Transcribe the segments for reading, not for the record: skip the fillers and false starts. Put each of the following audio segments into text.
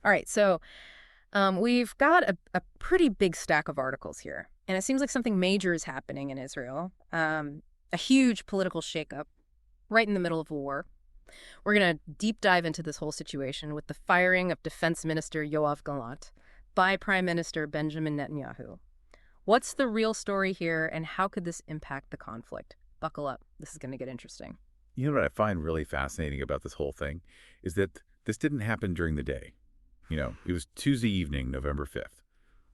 All right, so we've got a pretty big stack of articles here, and it seems like something major is happening in Israel. A huge political shakeup right in the middle of a war. We're going to deep dive into this whole situation with the firing of Defense Minister Yoav Gallant by Prime Minister Benjamin Netanyahu. What's the real story here, and how could this impact the conflict? Buckle up. This is going to get interesting. You know what I find really fascinating about this whole thing is that this didn't happen during the day. It was Tuesday evening, November 5th,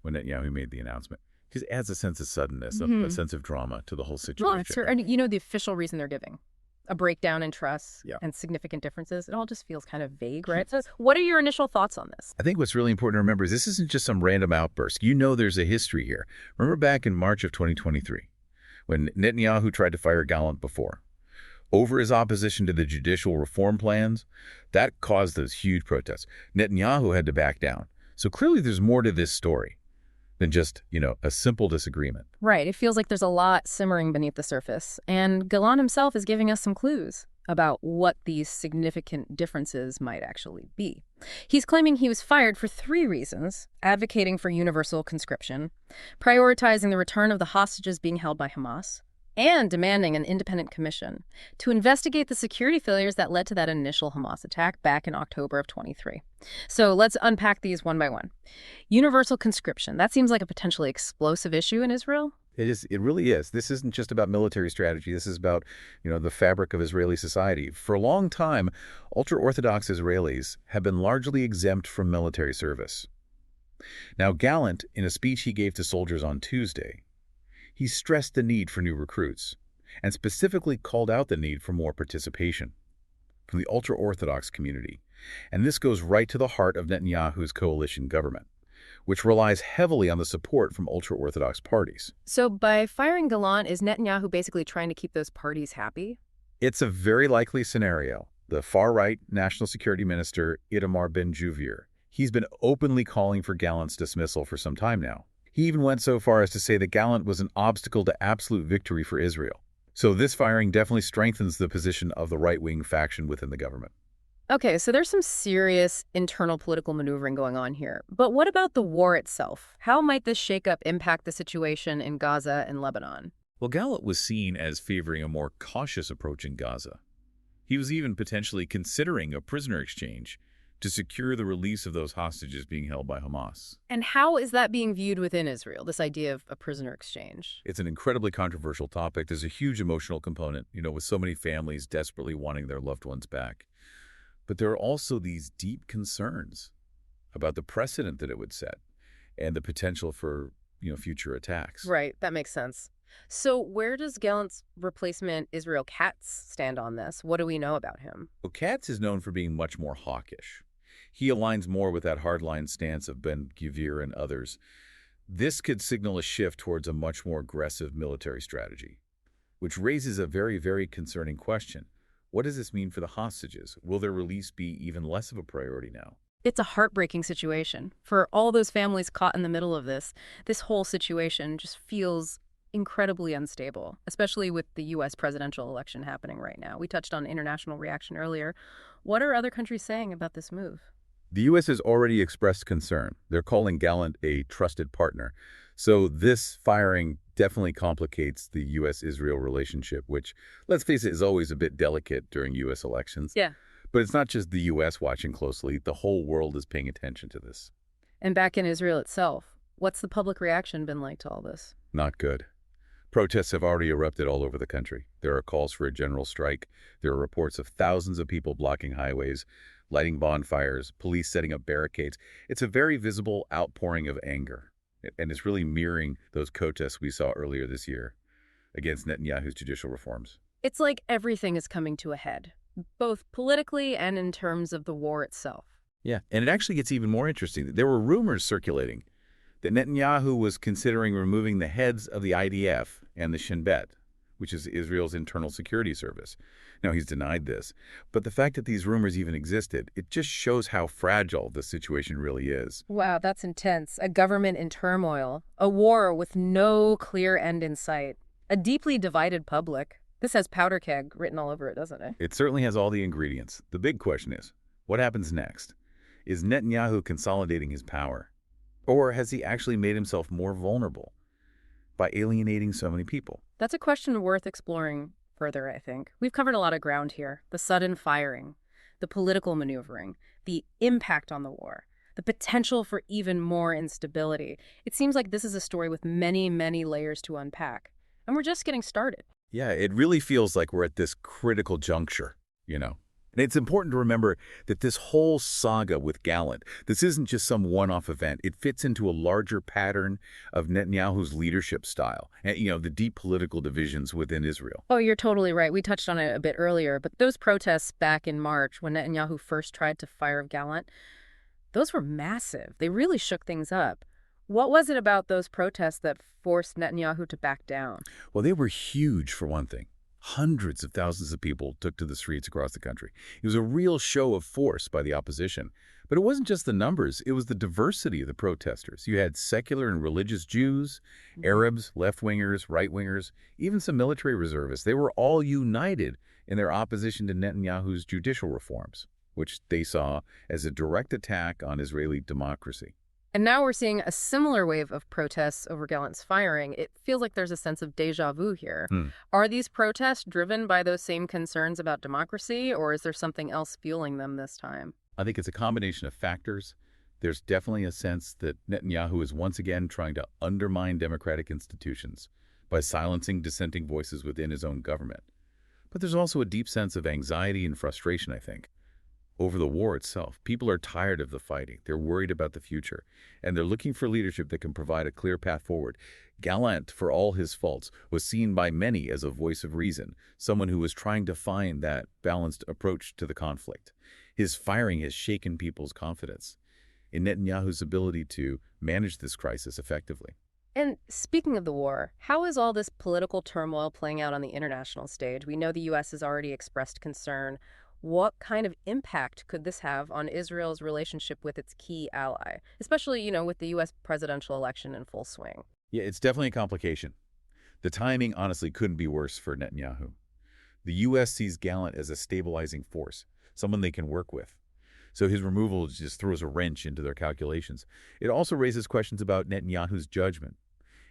when Netanyahu made the announcement. It just adds a sense of suddenness, a sense of drama to the whole situation. Well, sure. And the official reason they're giving. A breakdown in trust and significant differences. It all just feels kind of vague, right? So what are your initial thoughts on this? I think what's really important to remember is this isn't just some random outburst. There's a history here. Remember back in March of 2023, when Netanyahu tried to fire Gallant before, over his opposition to the judicial reform plans, that caused those huge protests. Netanyahu had to back down. So clearly there's more to this story than just, a simple disagreement. Right. It feels like there's a lot simmering beneath the surface. And Gallant himself is giving us some clues about what these significant differences might actually be. He's claiming he was fired for 3 reasons: advocating for universal conscription, prioritizing the return of the hostages being held by Hamas, and demanding an independent commission to investigate the security failures that led to that initial Hamas attack back in October of 23. So let's unpack these one by one. Universal conscription, that seems like a potentially explosive issue in Israel. It is. It really is. This isn't just about military strategy. This is about, the fabric of Israeli society. For a long time, ultra-Orthodox Israelis have been largely exempt from military service. Now, Gallant, in a speech he gave to soldiers on Tuesday, he stressed the need for new recruits and specifically called out the need for more participation from the ultra-Orthodox community. And this goes right to the heart of Netanyahu's coalition government, which relies heavily on the support from ultra-Orthodox parties. So by firing Gallant, is Netanyahu basically trying to keep those parties happy? It's a very likely scenario. The far-right National Security Minister, Itamar Ben-Gvir, he's been openly calling for Gallant's dismissal for some time now. He even went so far as to say that Gallant was an obstacle to absolute victory for Israel. So this firing definitely strengthens the position of the right-wing faction within the government. Okay, so there's some serious internal political maneuvering going on here. But what about the war itself? How might this shakeup impact the situation in Gaza and Lebanon? Well, Gallant was seen as favoring a more cautious approach in Gaza. He was even potentially considering a prisoner exchange to secure the release of those hostages being held by Hamas. And how is that being viewed within Israel, this idea of a prisoner exchange? It's an incredibly controversial topic. There's a huge emotional component, with so many families desperately wanting their loved ones back. But there are also these deep concerns about the precedent that it would set and the potential for, future attacks. Right, that makes sense. So where does Gallant's replacement, Israel Katz, stand on this? What do we know about him? Well, Katz is known for being much more hawkish. He aligns more with that hardline stance of Ben-Gvir and others. This could signal a shift towards a much more aggressive military strategy, which raises a very, very concerning question. What does this mean for the hostages? Will their release be even less of a priority now? It's a heartbreaking situation. For all those families caught in the middle of this whole situation just feels incredibly unstable, especially with the U.S. presidential election happening right now. We touched on international reaction earlier. What are other countries saying about this move? The U.S. has already expressed concern. They're calling Gallant a trusted partner. So this firing definitely complicates the U.S.-Israel relationship, which, let's face it, is always a bit delicate during U.S. elections. Yeah. But it's not just the U.S. watching closely. The whole world is paying attention to this. And back in Israel itself, what's the public reaction been like to all this? Not good. Protests have already erupted all over the country. There are calls for a general strike. There are reports of thousands of people blocking highways, lighting bonfires, police setting up barricades. It's a very visible outpouring of anger. And it's really mirroring those protests we saw earlier this year against Netanyahu's judicial reforms. It's like everything is coming to a head, both politically and in terms of the war itself. Yeah, and it actually gets even more interesting. There were rumors circulating that Netanyahu was considering removing the heads of the IDF and the Shenet, which is Israel's internal security service. Now, he's denied this. But the fact that these rumors even existed, it just shows how fragile the situation really is. Wow, that's intense. A government in turmoil, a war with no clear end in sight, a deeply divided public. This has powder keg written all over it, doesn't it? It certainly has all the ingredients. The big question is, what happens next? Is Netanyahu consolidating his power? Or has he actually made himself more vulnerable by alienating so many people? That's a question worth exploring further, I think. We've covered a lot of ground here. The sudden firing, the political maneuvering, the impact on the war, the potential for even more instability. It seems like this is a story with many, many layers to unpack. And we're just getting started. Yeah, it really feels like we're at this critical juncture. And it's important to remember that this whole saga with Gallant, this isn't just some one-off event. It fits into a larger pattern of Netanyahu's leadership style and, the deep political divisions within Israel. Oh, you're totally right. We touched on it a bit earlier, but those protests back in March when Netanyahu first tried to fire Gallant, those were massive. They really shook things up. What was it about those protests that forced Netanyahu to back down? Well, they were huge, for one thing. Hundreds of thousands of people took to the streets across the country. It was a real show of force by the opposition. But it wasn't just the numbers, it was the diversity of the protesters. You had secular and religious Jews, Arabs, left-wingers, right-wingers, even some military reservists. They were all united in their opposition to Netanyahu's judicial reforms, which they saw as a direct attack on Israeli democracy. And now we're seeing a similar wave of protests over Gallant's firing. It feels like there's a sense of déjà vu here. Are these protests driven by those same concerns about democracy, or is there something else fueling them this time? I think it's a combination of factors. There's definitely a sense that Netanyahu is once again trying to undermine democratic institutions by silencing dissenting voices within his own government. But there's also a deep sense of anxiety and frustration, I think, over the war itself. People are tired of the fighting. They're worried about the future, and they're looking for leadership that can provide a clear path forward. Gallant, for all his faults, was seen by many as a voice of reason, someone who was trying to find that balanced approach to the conflict. His firing has shaken people's confidence in Netanyahu's ability to manage this crisis effectively. And speaking of the war, how is all this political turmoil playing out on the international stage? We know the U.S. has already expressed concern. What kind of impact could this have on Israel's relationship with its key ally, especially, with the U.S. presidential election in full swing? Yeah, it's definitely a complication. The timing, honestly, couldn't be worse for Netanyahu. The U.S. sees Gallant as a stabilizing force, someone they can work with. So his removal just throws a wrench into their calculations. It also raises questions about Netanyahu's judgment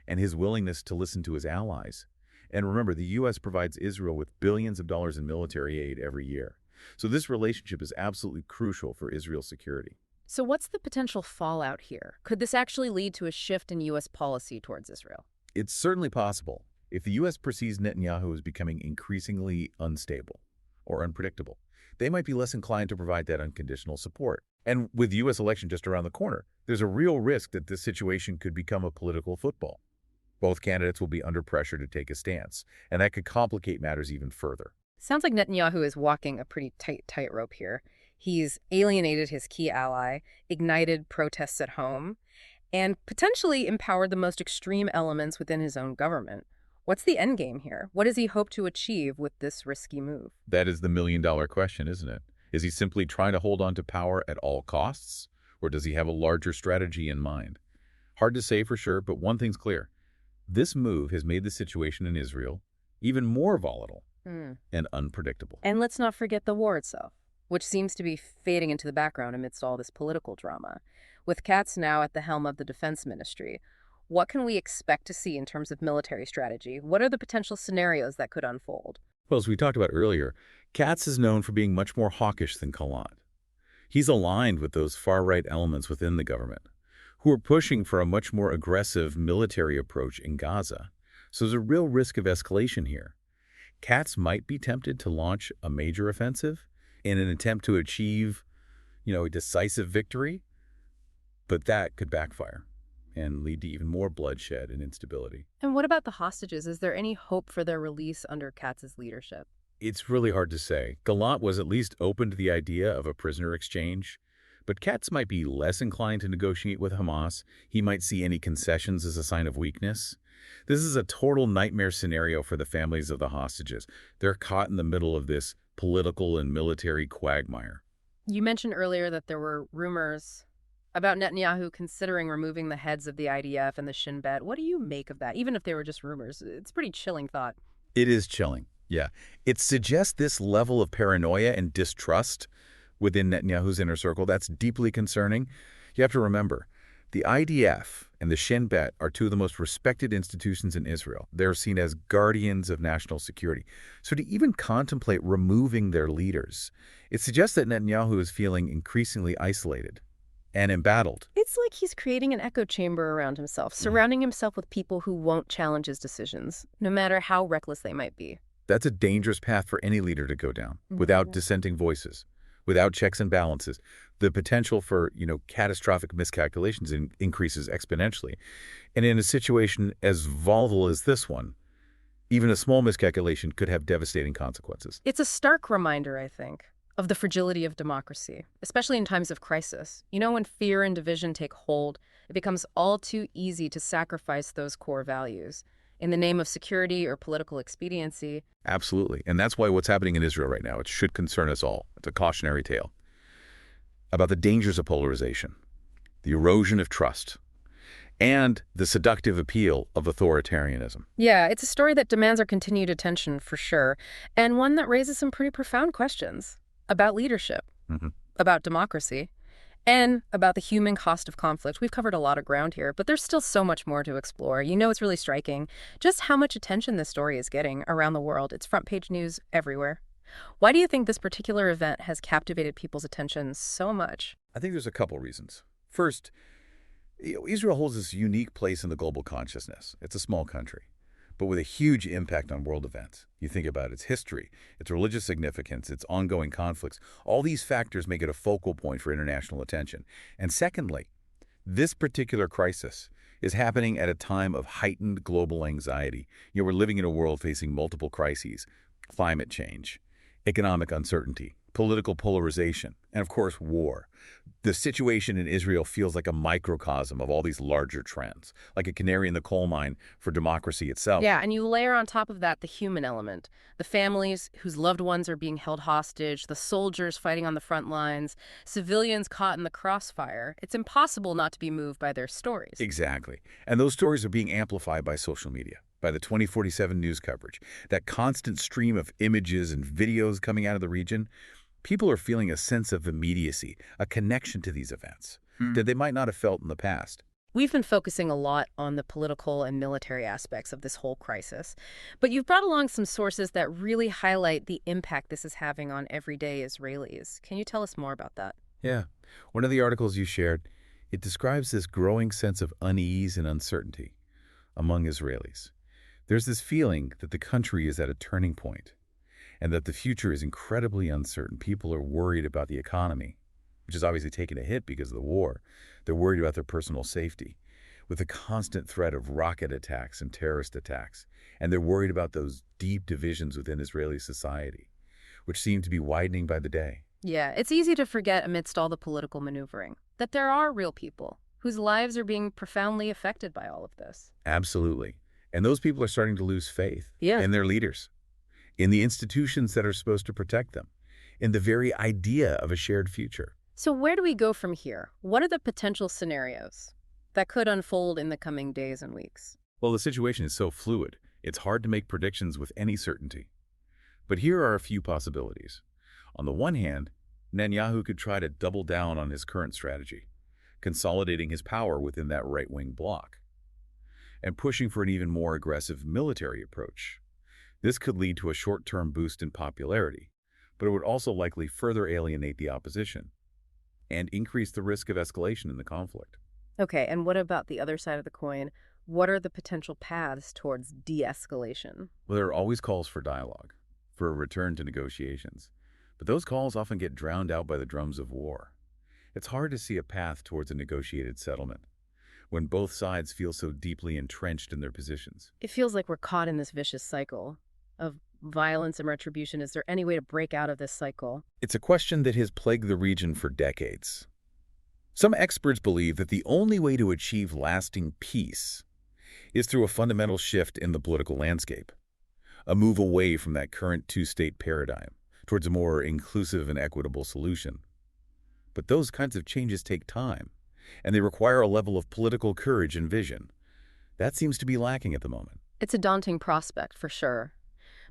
and his willingness to listen to his allies. And remember, the U.S. provides Israel with billions of dollars in military aid every year. So this relationship is absolutely crucial for Israel's security. So what's the potential fallout here? Could this actually lead to a shift in U.S. policy towards Israel? It's certainly possible if the U.S. perceives Netanyahu as becoming increasingly unstable or unpredictable. They might be less inclined to provide that unconditional support. And with the U.S. election just around the corner, there's a real risk that this situation could become a political football. Both candidates will be under pressure to take a stance, and that could complicate matters even further. Sounds like Netanyahu is walking a pretty tight tightrope here. He's alienated his key ally, ignited protests at home, and potentially empowered the most extreme elements within his own government. What's the end game here? What does he hope to achieve with this risky move? That is the million-dollar question, isn't it? Is he simply trying to hold on to power at all costs, or does he have a larger strategy in mind? Hard to say for sure, but one thing's clear. This move has made the situation in Israel even more volatile and unpredictable. And let's not forget the war itself, which seems to be fading into the background amidst all this political drama. With Katz now at the helm of the Defense Ministry, what can we expect to see in terms of military strategy? What are the potential scenarios that could unfold? Well, as we talked about earlier, Katz is known for being much more hawkish than Gallant. He's aligned with those far-right elements within the government, who are pushing for a much more aggressive military approach in Gaza. So there's a real risk of escalation here. Katz might be tempted to launch a major offensive in an attempt to achieve, a decisive victory, but that could backfire and lead to even more bloodshed and instability. And what about the hostages? Is there any hope for their release under Katz's leadership? It's really hard to say. Gallant was at least open to the idea of a prisoner exchange, but Katz might be less inclined to negotiate with Hamas. He might see any concessions as a sign of weakness. This is a total nightmare scenario for the families of the hostages. They're caught in the middle of this political and military quagmire. You mentioned earlier that there were rumors about Netanyahu considering removing the heads of the IDF and the Shin Bet. What do you make of that? Even if they were just rumors, it's a pretty chilling thought. It is chilling, yeah. It suggests this level of paranoia and distrust within Netanyahu's inner circle. That's deeply concerning. You have to remember, the IDF and the Shin Bet are two of the most respected institutions in Israel. They're seen as guardians of national security. So to even contemplate removing their leaders, it suggests that Netanyahu is feeling increasingly isolated and embattled. It's like he's creating an echo chamber around himself, surrounding himself with people who won't challenge his decisions, no matter how reckless they might be. That's a dangerous path for any leader to go down, without dissenting voices, without checks and balances. The potential for, catastrophic miscalculations increases exponentially. And in a situation as volatile as this one, even a small miscalculation could have devastating consequences. It's a stark reminder, I think, of the fragility of democracy, especially in times of crisis. When fear and division take hold, it becomes all too easy to sacrifice those core values in the name of security or political expediency. Absolutely. And that's why what's happening in Israel right now, it should concern us all. It's a cautionary tale about the dangers of polarization, the erosion of trust, and the seductive appeal of authoritarianism. Yeah, it's a story that demands our continued attention, for sure, and one that raises some pretty profound questions about leadership, about democracy, and about the human cost of conflict. We've covered a lot of ground here, but there's still so much more to explore. It's really striking just how much attention this story is getting around the world. It's front-page news everywhere. Why do you think this particular event has captivated people's attention so much? I think there's a couple reasons. First, Israel holds this unique place in the global consciousness. It's a small country, but with a huge impact on world events. You think about its history, its religious significance, its ongoing conflicts. All these factors make it a focal point for international attention. And secondly, this particular crisis is happening at a time of heightened global anxiety. We're living in a world facing multiple crises: climate change, economic uncertainty, political polarization, and of course, war. The situation in Israel feels like a microcosm of all these larger trends, like a canary in the coal mine for democracy itself. Yeah, and you layer on top of that the human element, the families whose loved ones are being held hostage, the soldiers fighting on the front lines, civilians caught in the crossfire. It's impossible not to be moved by their stories. Exactly. And those stories are being amplified by social media, by the 2047 news coverage, that constant stream of images and videos coming out of the region. People are feeling a sense of immediacy, a connection to these events that they might not have felt in the past. We've been focusing a lot on the political and military aspects of this whole crisis, but you've brought along some sources that really highlight the impact this is having on everyday Israelis. Can you tell us more about that? Yeah. One of the articles you shared, it describes this growing sense of unease and uncertainty among Israelis. There's this feeling that the country is at a turning point, and that the future is incredibly uncertain. People are worried about the economy, which is obviously taking a hit because of the war. They're worried about their personal safety, with the constant threat of rocket attacks and terrorist attacks. And they're worried about those deep divisions within Israeli society, which seem to be widening by the day. Yeah, it's easy to forget amidst all the political maneuvering that there are real people whose lives are being profoundly affected by all of this. Absolutely. And those people are starting to lose faith Yeah. in their leaders, in the institutions that are supposed to protect them, in the very idea of a shared future. So where do we go from here? What are the potential scenarios that could unfold in the coming days and weeks? Well, the situation is so fluid, it's hard to make predictions with any certainty. But here are a few possibilities. On the one hand, Netanyahu could try to double down on his current strategy, consolidating his power within that right-wing bloc, and pushing for an even more aggressive military approach. This could lead to a short-term boost in popularity, but it would also likely further alienate the opposition and increase the risk of escalation in the conflict. Okay, and what about the other side of the coin? What are the potential paths towards de-escalation? Well, there are always calls for dialogue, for a return to negotiations, but those calls often get drowned out by the drums of war. It's hard to see a path towards a negotiated settlement when both sides feel so deeply entrenched in their positions. It feels like we're caught in this vicious cycle of violence and retribution. Is there any way to break out of this cycle? It's a question that has plagued the region for decades. Some experts believe that the only way to achieve lasting peace is through a fundamental shift in the political landscape, a move away from that current two-state paradigm towards a more inclusive and equitable solution. But those kinds of changes take time, and they require a level of political courage and vision. That seems to be lacking at the moment. It's a daunting prospect, for sure.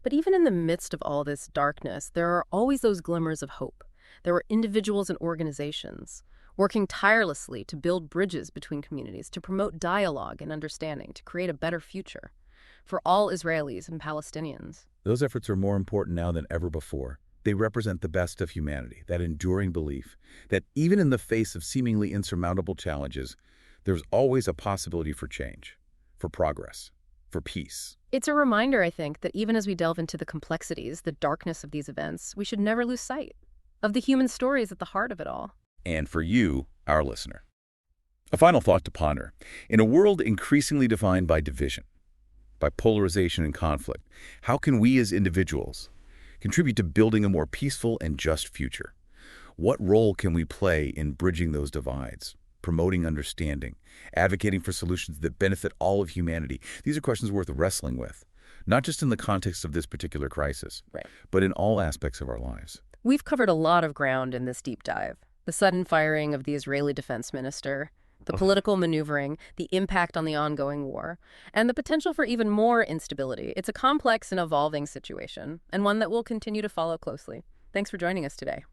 But even in the midst of all this darkness, there are always those glimmers of hope. There were individuals and organizations working tirelessly to build bridges between communities, to promote dialogue and understanding, to create a better future for all Israelis and Palestinians. Those efforts are more important now than ever before. They represent the best of humanity, that enduring belief that even in the face of seemingly insurmountable challenges, there's always a possibility for change, for progress, for peace. It's a reminder, I think, that even as we delve into the complexities, the darkness of these events, we should never lose sight of the human stories at the heart of it all. And for you, our listener. A final thought to ponder. In a world increasingly defined by division, by polarization and conflict, how can we as individuals contribute to building a more peaceful and just future? What role can we play in bridging those divides, promoting understanding, advocating for solutions that benefit all of humanity? These are questions worth wrestling with, not just in the context of this particular crisis, Right. but in all aspects of our lives. We've covered a lot of ground in this deep dive. The sudden firing of the Israeli defense minister, the political maneuvering, the impact on the ongoing war, and the potential for even more instability. It's a complex and evolving situation, and one that we'll continue to follow closely. Thanks for joining us today.